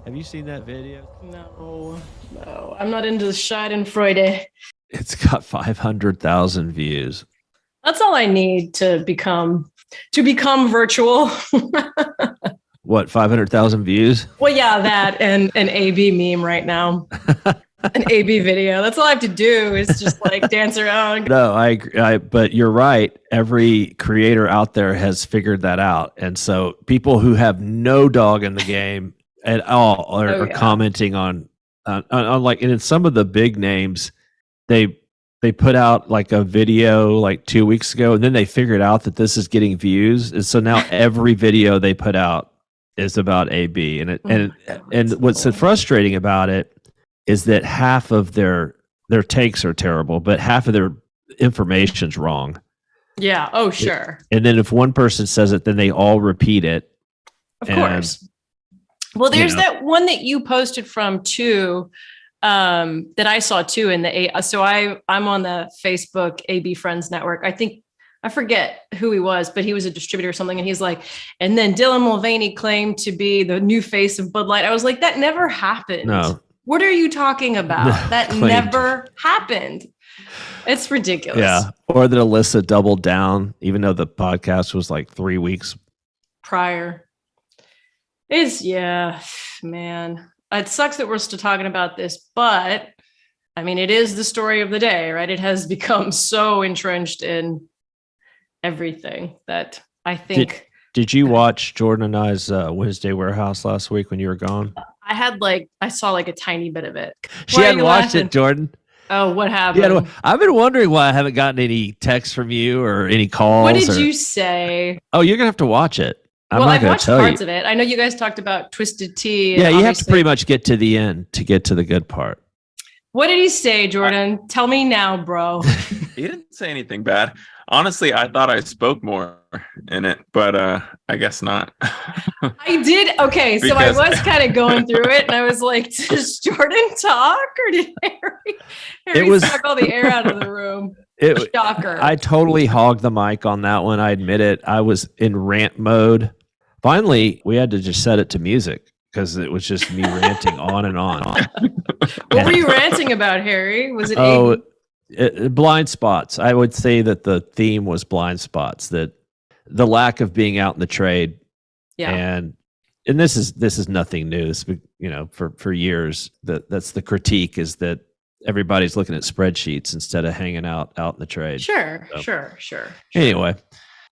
Have you seen that video? No, I'm not into the Schadenfreude. It's got 500,000 views. That's all I need to become virtual. What, 500,000 views? Well, yeah, that and an AB meme right now. An AB video. That's all I have to do is just like dance around. No, I agree. But you're right. Every creator out there has figured that out. And so people who have no dog in the game at all are commenting on like, and in some of the big names, they put out like a video like 2 weeks ago, and then they figured out that this is getting views. And so now every video they put out is about AB. And what's so frustrating about it is that half of their takes are terrible, but half of their information's wrong. Yeah. Oh, sure. And then if one person says it, then they all repeat it. Of course. Well, there's that one that you posted from too, that I saw too in the so I'm on the Facebook AB Friends Network. I forget who he was, but he was a distributor or something. And he's like, and then Dylan Mulvaney claimed to be the new face of Bud Light. I was like, that never happened. No. What are you talking about? That never happened. It's ridiculous. Yeah. Or that Alyssa doubled down, even though the podcast was like 3 weeks prior. Man. It sucks that we're still talking about this, but I mean, it is the story of the day, right? It has become so entrenched in everything that I think. Did you watch Jordan and I's Wednesday Warehouse last week when you were gone? I saw like a tiny bit of it. She hadn't watched it, Jordan. Oh, what happened? I've been wondering why I haven't gotten any texts from you or any calls. What did you say? Oh, you're gonna have to watch it. I've watched parts of it. I know you guys talked about Twisted Tea. Yeah, you have to pretty much get to the end to get to the good part. What did he say, Jordan? Tell me now, bro. He didn't say anything bad. Honestly, I thought I spoke more in it, but I guess not. I did. Okay, so I was kind of going through it, and I was like, does Jordan talk, or did Harry suck all the air out of the room? Shocker. I totally hogged the mic on that one. I admit it. I was in rant mode. Finally, we had to just set it to music because it was just me ranting on and on. What were you ranting about, Harry? Was it blind spots. I would say that the theme was blind spots, that the lack of being out in the trade. Yeah. And this is nothing new. This, for years that's the critique, is that everybody's looking at spreadsheets instead of hanging out in the trade. Sure. Anyway,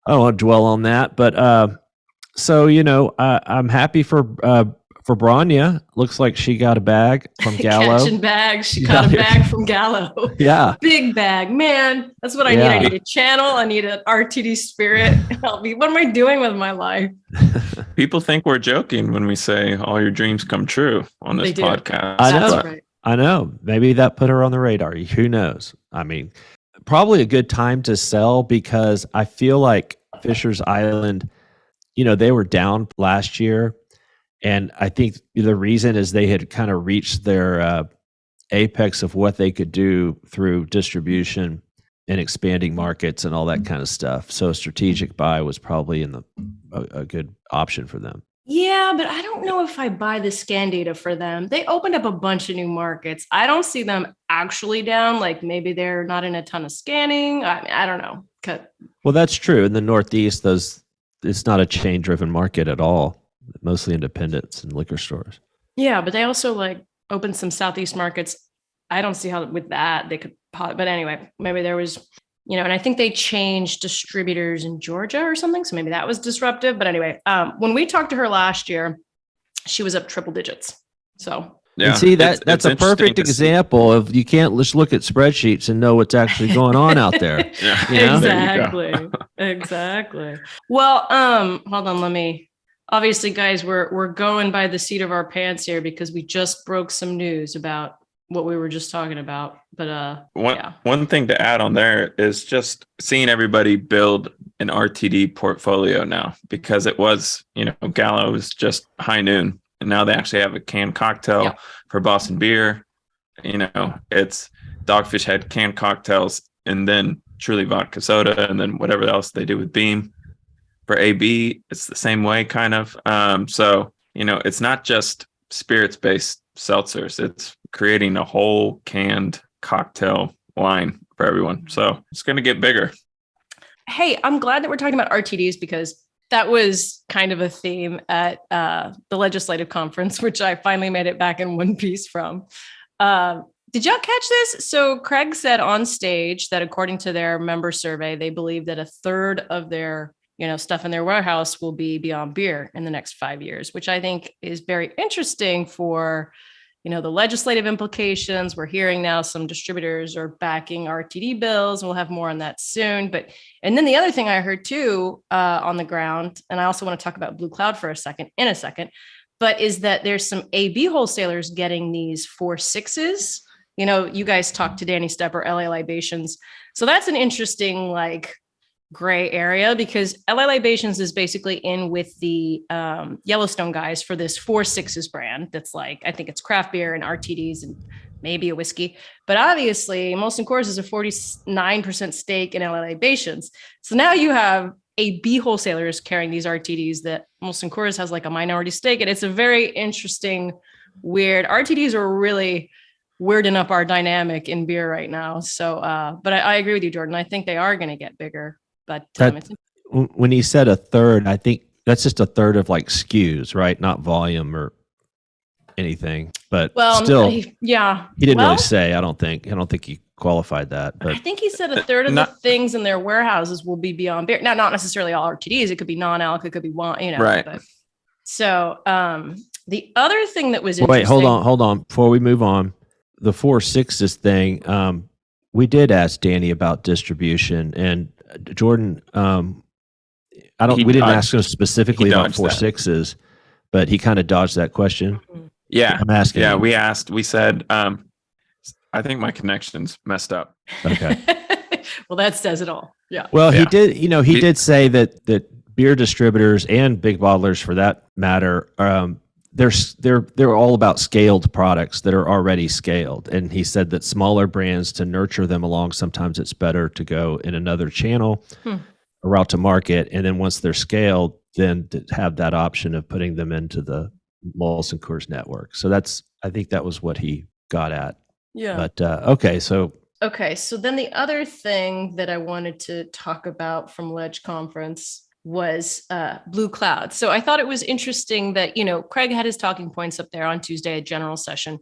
I don't want to dwell on that, but I'm happy for Branya. Looks like she got a bag from Gallo. Catching bags. She got a bag from Gallo. Yeah. Big bag. Man, that's what I need. I need a channel. I need an RTD spirit. What am I doing with my life? People think we're joking when we say all your dreams come true on this podcast. I know. That's right. I know. Maybe that put her on the radar. Who knows? I mean, probably a good time to sell, because I feel like Fisher's Island, they were down last year. And I think the reason is they had kind of reached their apex of what they could do through distribution and expanding markets and all that kind of stuff. So a strategic buy was probably a good option for them. Yeah, but I don't know if I buy the scan data for them. They opened up a bunch of new markets. I don't see them actually down. Like maybe they're not in a ton of scanning. I don't know. Well, that's true. In the Northeast, it's not a chain-driven market at all. Mostly independents and liquor stores. Yeah, but they also opened some Southeast markets. I don't see how with that they could. But anyway, maybe there was, and I think they changed distributors in Georgia or something. So maybe that was disruptive. But anyway, when we talked to her last year, she was up triple digits. So yeah, and see that's a perfect example of you can't just look at spreadsheets and know what's actually going on out there. Exactly. Well, hold on, obviously, guys, we're going by the seat of our pants here because we just broke some news about what we were just talking about. But one thing to add on there is just seeing everybody build an RTD portfolio now, because it was, Gallo was just high noon, and now they actually have a canned cocktail for Boston Beer. It's Dogfish had canned cocktails, and then Truly vodka soda, and then whatever else they do with Beam. For AB, it's the same way, kind of. So, it's not just spirits-based seltzers. It's creating a whole canned cocktail line for everyone. So it's going to get bigger. Hey, I'm glad that we're talking about RTDs because that was kind of a theme at the legislative conference, which I finally made it back in one piece from. Did y'all catch this? So Craig said on stage that according to their member survey, they believe that a third of their stuff in their warehouse will be beyond beer in the next 5 years, which I think is very interesting for, the legislative implications. We're hearing now some distributors are backing RTD bills, and we'll have more on that soon. And then the other thing I heard too on the ground, and I also want to talk about Blue Cloud for a second, but is that there's some AB wholesalers getting these 4.6s. You guys talked to Danny Stepper, LA Libations. So that's an interesting gray area because LA Libations is basically in with the Yellowstone guys for this 4.6s brand. That's I think it's craft beer and RTDs and maybe a whiskey, but obviously Molson Coors is a 49% stake in LA Libations. So now you have AB wholesalers carrying these RTDs that Molson Coors has a minority stake. And it's a very interesting, weird, RTDs are really weirding up our dynamic in beer right now. So, but I agree with you, Jordan. I think they are going to get bigger. But when he said a third, I think that's just a third of SKUs, right? Not volume or anything. But still, he didn't really say. I don't think he qualified that. But I think he said a third of the things in their warehouses will be beyond beer. Now, not necessarily all RTDs. It could be non-alc. It could be wine. Right. But, so the other thing that was interesting. Wait, hold on. Before we move on, the 4.6s thing. We did ask Danny about distribution and. Jordan, we didn't ask him specifically about 4.6s, but he kind of dodged that question. Yeah. I'm asking. Yeah, we said, I think my connection's messed up. Okay. Well, that says it all. Yeah. Well, he did, he did say that beer distributors and big bottlers for that matter, they're all about scaled products that are already scaled. And he said that smaller brands, to nurture them along, sometimes it's better to go in another channel, a route to market. And then once they're scaled, then to have that option of putting them into the Molson Coors network. So I think that was what he got at. Yeah. But okay. So then the other thing that I wanted to talk about from Ledge Conference was Blue Cloud. So I thought it was interesting that, Craig had his talking points up there on Tuesday at general session.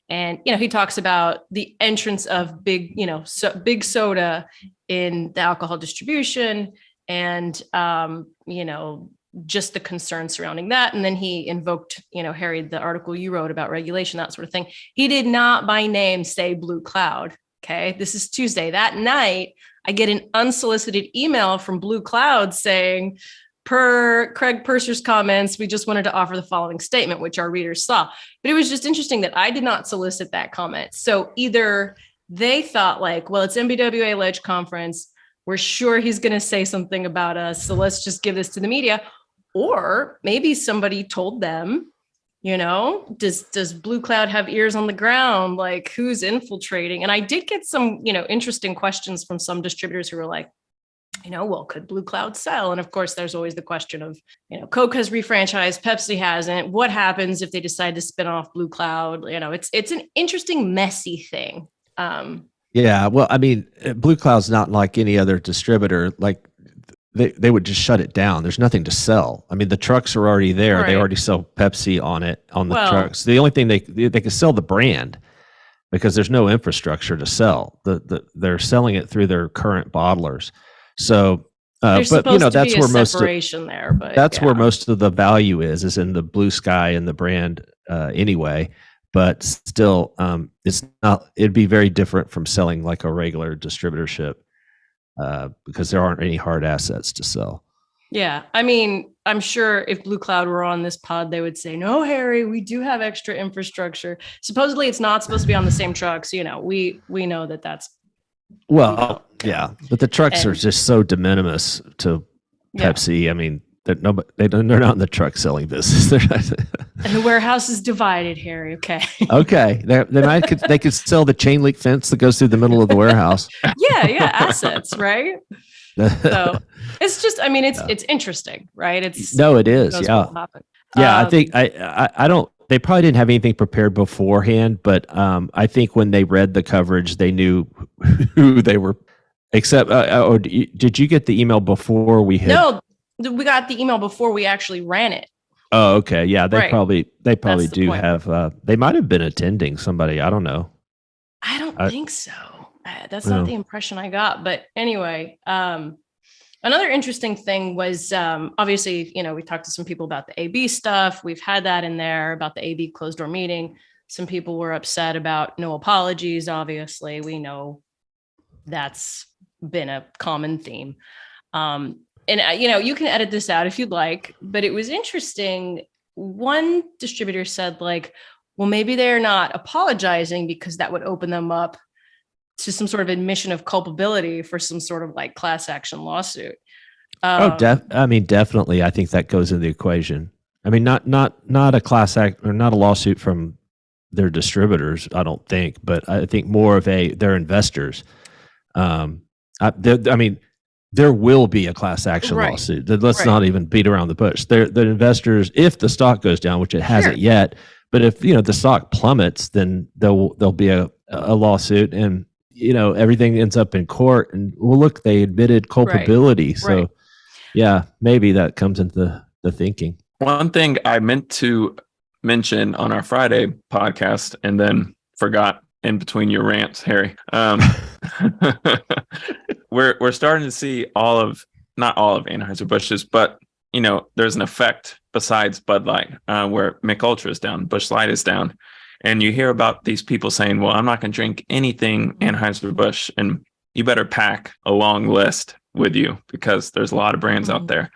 And, he talks about the entrance of big soda in the alcohol distribution and, just the concern surrounding that. And then he invoked, Harry, the article you wrote about regulation, that sort of thing. He did not by name say Blue Cloud. Okay. This is Tuesday. That night, I get an unsolicited email from Blue Cloud saying, per Craig Purser's comments, we just wanted to offer the following statement, which our readers saw. But it was just interesting that I did not solicit that comment. So either they thought well, it's MBWA Ledge Conference. We're sure he's going to say something about us. So let's just give this to the media. Or maybe somebody told them, does Blue Cloud have ears on the ground? Who's infiltrating? And I did get some, interesting questions from some distributors who were well, could Blue Cloud sell? And of course, there's always the question of, Coke has refranchised, Pepsi hasn't. What happens if they decide to spin off Blue Cloud? It's an interesting, messy thing. Yeah, well, I mean, Blue Cloud's not like any other distributor. They would just shut it down. There's nothing to sell. I mean, the trucks are already there. Right. They already sell Pepsi on the trucks. The only thing they can sell the brand because there's no infrastructure to sell. They're selling it through their current bottlers. So, but that's where where most of the value is in the blue sky and the brand anyway. But still, it's not. It'd be very different from selling a regular distributorship. Because there aren't any hard assets to sell. Yeah. I mean, I'm sure if Blue Cloud were on this pod, they would say, no, Harry, we do have extra infrastructure. Supposedly it's not supposed to be on the same trucks. We know that that's. Well, yeah, but the trucks are just so de minimis to Pepsi. Yeah. I mean, they're not in the truck selling business. And the warehouse is divided, Harry. Okay. Okay. They could sell the chain link fence that goes through the middle of the warehouse. Yeah. Assets, right? So it's just, it's interesting, right? It is. Yeah. Yeah. I think I don't they probably didn't have anything prepared beforehand, but I think when they read the coverage, they knew who they were. Except, did you get the email before we had? No, we got the email before we actually ran it. Oh, okay. Yeah, they probably do point. have. They might have been attending somebody. I don't know. I don't think so. That's not the impression I got. But anyway, another interesting thing was obviously, we talked to some people about the AB stuff. We've had that in there about the AB closed door meeting. Some people were upset about no apologies. Obviously, we know that's been a common theme. And, you can edit this out if you'd like, but it was interesting. One distributor said well, maybe they're not apologizing because that would open them up to some sort of admission of culpability for some sort of class action lawsuit. Definitely. I think that goes into the equation. I mean, not a class act or not a lawsuit from their distributors, I don't think, but I think more of their investors. There will be a class action lawsuit. Let's not even beat around the bush. The investors, if the stock goes down, which it hasn't yet, but if the stock plummets, then there'll be a lawsuit, and everything ends up in court. And look, they admitted culpability. So yeah, maybe that comes into the thinking. One thing I meant to mention on our Friday podcast and then forgot in between your rants, Harry. We're starting to see not all of Anheuser-Busch's, but there's an effect besides Bud Light, where Mich Ultra is down, Busch Light is down, and you hear about these people saying, "Well, I'm not going to drink anything Anheuser-Busch," and you better pack a long list with you because there's a lot of brands out there.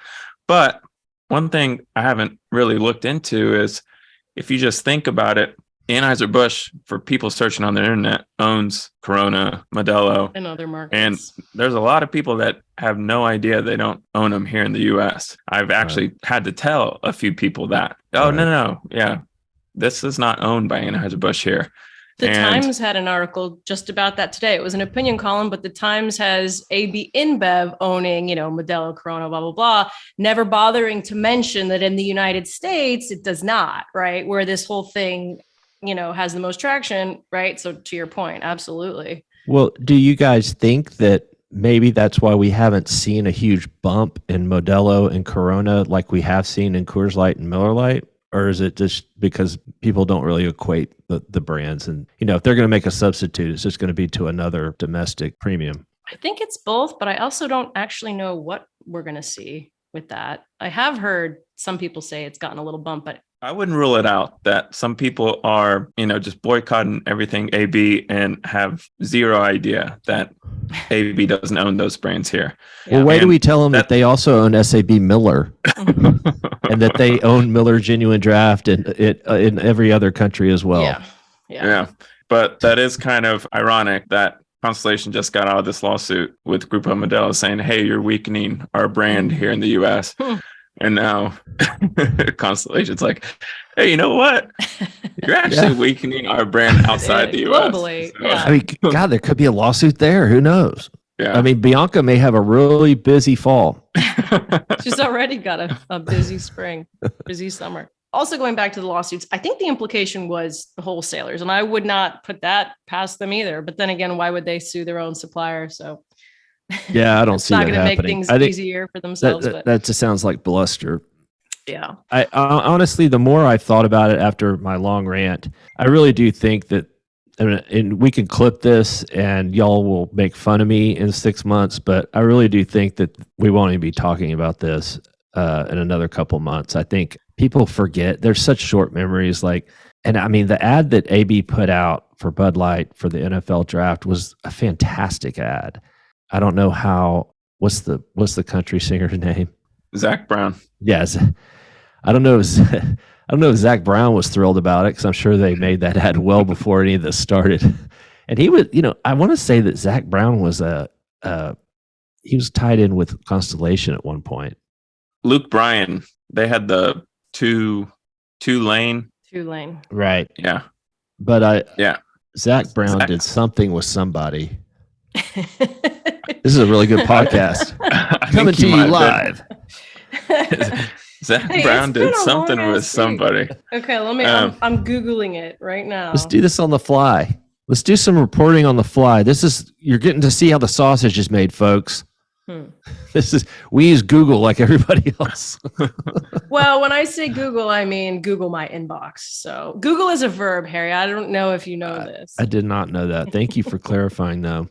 But one thing I haven't really looked into is if you just think about it, Anheuser-Busch, for people searching on the internet, owns Corona, Modelo, and other markets. And there's a lot of people that have no idea they don't own them here in the U.S. I've actually had to tell a few people that. Oh, no. Yeah, this is not owned by Anheuser-Busch here. The Times had an article just about that today. It was an opinion column, but the Times has AB InBev owning, Modelo, Corona, blah, blah, blah, never bothering to mention that in the United States, it does not, right? Where this whole thing has the most traction, right? So to your point, absolutely. Well, do you guys think that maybe that's why we haven't seen a huge bump in Modelo and Corona like we have seen in Coors Light and Miller Lite? Or is it just because people don't really equate the brands? And, if they're going to make a substitute, it's just going to be to another domestic premium. I think it's both, but I also don't actually know what we're going to see with that. I have heard some people say it's gotten a little bump, but I wouldn't rule it out that some people are, just boycotting everything AB and have zero idea that AB doesn't own those brands here. Well, why do we tell them that they also own SAB Miller and that they own Miller Genuine Draft in every other country as well? Yeah. But that is kind of ironic that Constellation just got out of this lawsuit with Grupo Modelo saying, "Hey, you're weakening our brand here in the U.S." And now Constellation's like, "Hey, you know what? You're actually weakening our brand outside the U.S. globally." So, I mean, God, there could be a lawsuit there. Who knows? Yeah. I mean, Bianca may have a really busy fall. She's already got a busy spring, busy summer. Also, going back to the lawsuits, I think the implication was the wholesalers, and I would not put that past them either. But then again, why would they sue their own supplier? So yeah, I don't see that happening. It's not going to make things easier for themselves. That just sounds like bluster. Yeah. I honestly, the more I've thought about it after my long rant, I really do think that, and we can clip this and y'all will make fun of me in 6 months, but I really do think that we won't even be talking about this in another couple months. I think people forget. There's such short memories. And I mean, the ad that AB put out for Bud Light for the NFL draft was a fantastic ad. I don't know what's the country singer's name? Zach Brown. Yes. I don't know if Zach Brown was thrilled about it because I'm sure they made that ad well before any of this started. And he was, I want to say that Zach Brown was he was tied in with Constellation at one point. Luke Bryan, they had the two lane. Right. Yeah. But Zach Brown did something with somebody. This is a really good podcast. Coming to you live. Zach Brown did something with somebody. Okay, let me. I'm Googling it right now. Let's do this on the fly. Let's do some reporting on the fly. You're getting to see how the sausage is made, folks. We use Google like everybody else. Well, when I say Google, I mean Google my inbox. So Google is a verb, Harry. I don't know if you know this. I did not know that. Thank you for clarifying, though.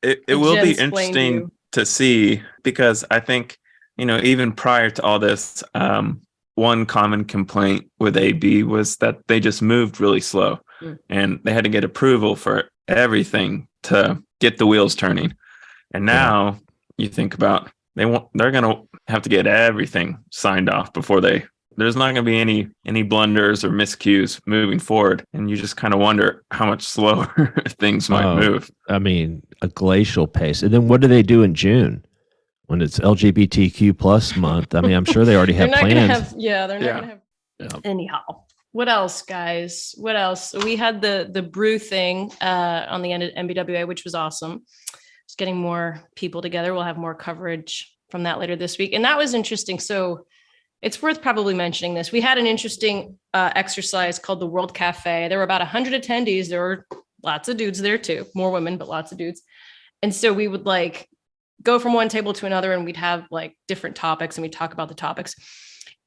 It will be interesting to see, because I think, even prior to all this, one common complaint with AB was that they just moved really slow, and they had to get approval for everything to get the wheels turning. And now you think about they're going to have to get everything signed off before there's not going to be any blunders or miscues moving forward. And you just kind of wonder how much slower things might move. I mean, a glacial pace. And then what do they do in June when it's LGBTQ plus month? I mean, I'm sure they already have plans. They're not going to have. Anyhow, what else, guys? What else? We had the brew thing on the end of NBWA, which was awesome. Just getting more people together. We'll have more coverage from that later this week. And that was interesting. So it's worth probably mentioning this. We had an interesting exercise called the World Cafe. There were about 100 attendees. There were lots of dudes there too, more women, but lots of dudes. And so we would go from one table to another, and we'd have different topics, and we'd talk about the topics.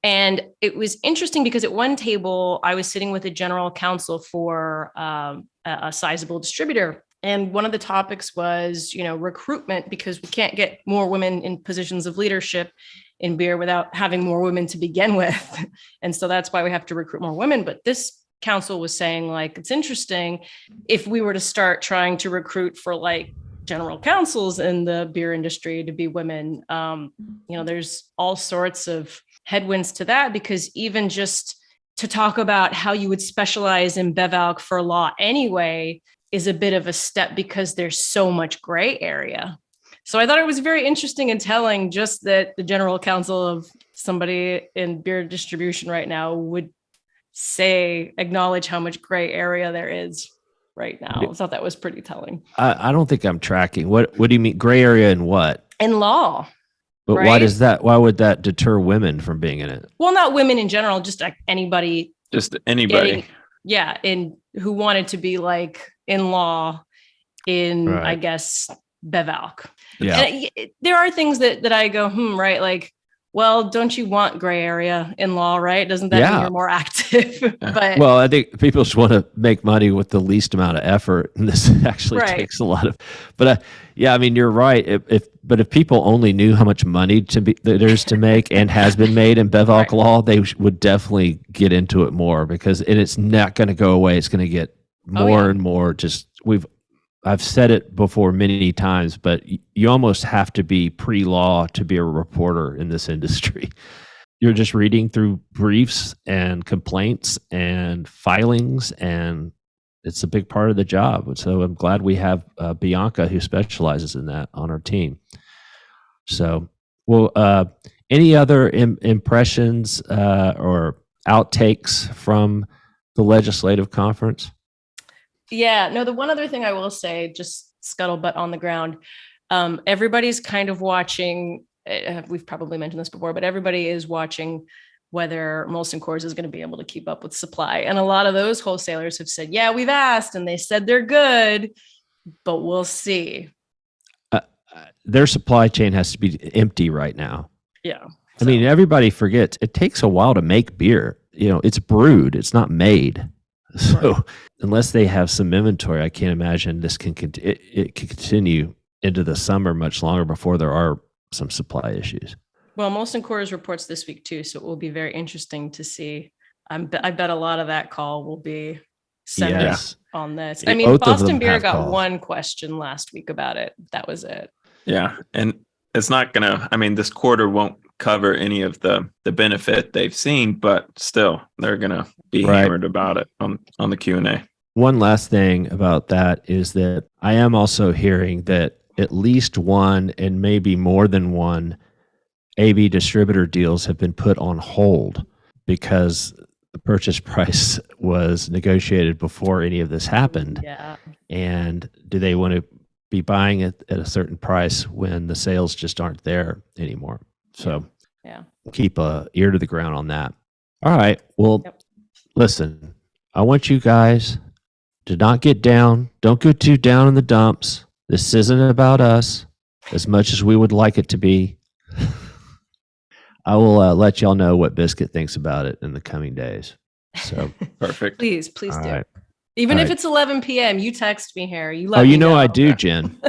And it was interesting because at one table, I was sitting with a general counsel for a sizable distributor. And one of the topics was, recruitment, because we can't get more women in positions of leadership in beer without having more women to begin with. And so that's why we have to recruit more women. But this council was saying, it's interesting if we were to start trying to recruit for general counsels in the beer industry to be women. There's all sorts of headwinds to that, because even just to talk about how you would specialize in BevAlc for law anyway is a bit of a step, because there's so much gray area. So I thought it was very interesting and telling just that the general counsel of somebody in beer distribution right now would acknowledge how much gray area there is right now. I thought that was pretty telling. I don't think I'm tracking. What do you mean gray area in what? In law. But right? Why would that deter women from being in it? Well, not women in general, just anybody. Just anybody. Who wanted to be in law in, right. I guess, BevAlc. Yeah. And there are things that I go, right? Well, don't you want gray area in law, right? Doesn't that mean you're more active? But well, I think people just want to make money with the least amount of effort, and this actually takes a lot of. But I mean, you're right. If people only knew how much money there's to make and has been made in BevAlc law, they would definitely get into it more, because it's not going to go away. It's going to get more and more. I've said it before many times, but you almost have to be pre-law to be a reporter in this industry. You're just reading through briefs and complaints and filings, and it's a big part of the job. So I'm glad we have Bianca, who specializes in that, on our team. So, any other impressions or outtakes from the legislative conference? Yeah, no, the one other thing I will say, just scuttlebutt on the ground, everybody's kind of watching, we've probably mentioned this before, but everybody is watching whether Molson Coors is going to be able to keep up with supply. And a lot of those wholesalers have said, yeah, we've asked, and they said they're good, but we'll see. Their supply chain has to be empty right now. Yeah. I mean, everybody forgets it takes a while to make beer. It's brewed, it's not made. So unless they have some inventory, I can't imagine this can continue into the summer much longer before there are some supply issues. Well, Molson Coors reports this week too, so it will be very interesting to see. I bet a lot of that call will be centered on this. I mean, Boston Beer got one question last week about it. That was it. Yeah, and it's not gonna. I mean, this quarter won't cover any of the benefit they've seen, but still, they're gonna be hammered about it on the Q&A. One last thing about that is that I am also hearing that at least one, and maybe more than one, AB distributor deals have been put on hold because the purchase price was negotiated before any of this happened. Yeah. And do they want to be buying it at a certain price when the sales just aren't there anymore? So Yeah. Keep a ear to the ground on that. All right. Well, listen, I want you guys to not get down. Don't go too down in the dumps. This isn't about us as much as we would like it to be. I will let y'all know what Biscuit thinks about it in the coming days. So perfect. Please do. Right. Even All if right. it's 11 p.m., you text me, Harry. You let me know. I do, Jen.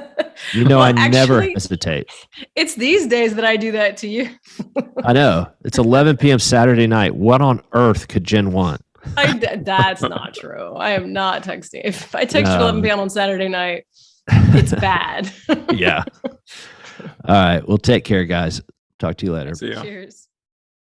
You know, well, I never hesitate. It's these days that I do that to you. I know. It's 11 p.m. Saturday night. What on earth could Jen want? That's not true. I am not texting. If I text you 11 p.m. on Saturday night, it's bad. Yeah. All right. Well, take care, guys. Talk to you later. See ya. Cheers.